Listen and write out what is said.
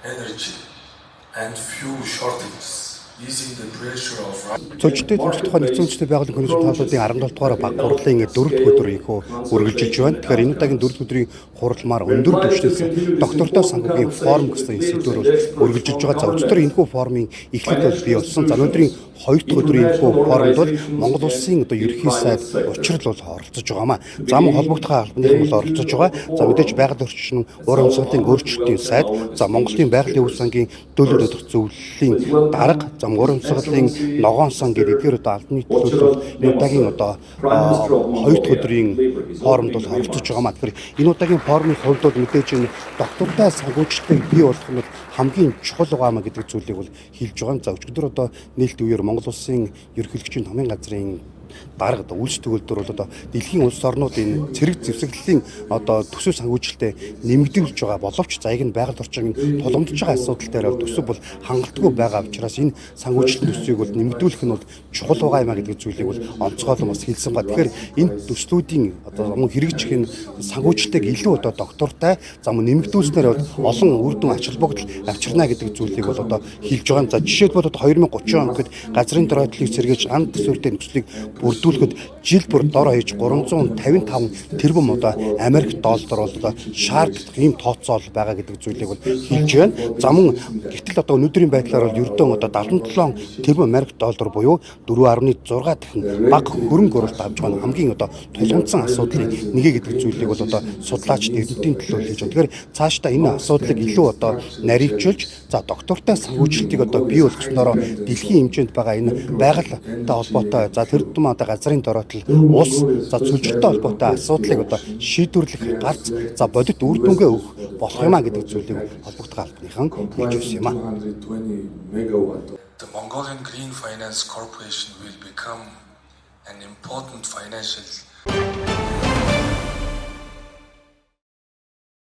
energy and fuel shortages. Цолжтой тэмцэх тухай нэгдсэн үндэсний байгууллагын конвенцийн тааллуудын 17 дугаар баг хурлын 4-р өдрийнхөө үргэлжилж байна. Тэгэхээр энэ удаагийн 4-р өдрийн хуралмаар өндөр түвшнээс доктортой санхүүгийн форум гэсэн сэдвээр бол үргэлжилж байгаа. За өчигдөр энэхүү форумын эхлэл бол бий болсон. За өнөөдрийн 2 дахь өдрийн энэхүү форумд бол Монгол улсын ерөнхий сайд учрал бол оролцож байгаамаа. За мөн холбогдох албаныхан бол оролцож байгаа. За мэдээж байгаль орчин уран амьсгалын өөрчлөлтийн сайд, за Монголын байгалийн үр сангийн төлөв өдөх зөвлөлийн дарга, за уран амьсгалын ногоон сан гэдэг эдгээр одоо албаны төлөөлөл энэ удаагийн одоо 2 дахь өдрийн форумд бол оролцож байгаамаа. Тэгэхээр энэ удаагийн форумын хувьд бол мэдээж энэ доктортой санхүүжилтийг бий болгох нь хамгийн чухал байгаамаа гэдэг зүйлийг бол хэлж байгаа. За өчигдөр одоо нээлттэй үеэр Монгол улсын ерөнхийлөгчийн томьёон газрын дарга үйлч төгөлдөр бол одоо дэлхийн улс орнуудын цэрэг зэвсэглэлийн одоо төсөв санхүүжилтэд нэмэгдүүлж байгаа боловч зайг нь байгаль орчингийн тулгамдж байгаа асуудал дээр төсөв бол хангалтгүй байгаа учраас энэ санхүүжилтийн төсвийг бол нэмэгдүүлэх нь бол чухал байгаа юм а гэдэг зүйлийг бол онцгойлон бас хэлсэн ба. Тэгэхээр энэ төслүүдийн одоо мөн хэрэгжих энэ санхүүжилтийг илүү одоо доктортой за мөн нэмэгдүүлснээр бол олон үр дүн ач холбогдол авчирна гэдэг зүйлийг бол одоо хэлж байгаа. За жишээлбэл одоо 2030 он гэхэд газрын доройдлыг сэргээж анд төсвөртэй нөхцөлийг бүрдүүлэхэд жил бүр дор хаяж 355 тэрбум одоо Америк доллар бол одоо шаардлагатай ийм тооцоол байгаа гэдэг зүйлийг бол хэлж байна. За мөн гэтэл одоо өнөөдрийн байдлаар бол ердөө одоо 77 тэрбум Америк доллар буюу 4.6 дахин бага хөрөнгө оруулалт авч байгаа хамгийн одоо тулгамдсан асуудлын нэгэ гэдэг зүйлийг бол одоо судлаачид эрдэмтдийн төлөө хэлж байна. Тэгэхээр цаашдаа энэ асуудлыг илүү одоо наривчилж за доктортой санхүүжилтийг одоо бий болгосноор дэлхийн хэмжээнд байгаа энэ байгальтай холбоотой за тэр тутам одоо газрын дороотл ус за цөлжөлтэй холбоотой асуудлыг одоо шийдвэрлэх гарц за бодит үр дүнгээ өгөх болох юм а гэдэг зүйлийг холбогдох албаныхан хэлж өгсөн юм а. The Mongolian Green Finance Corporation will become an important financial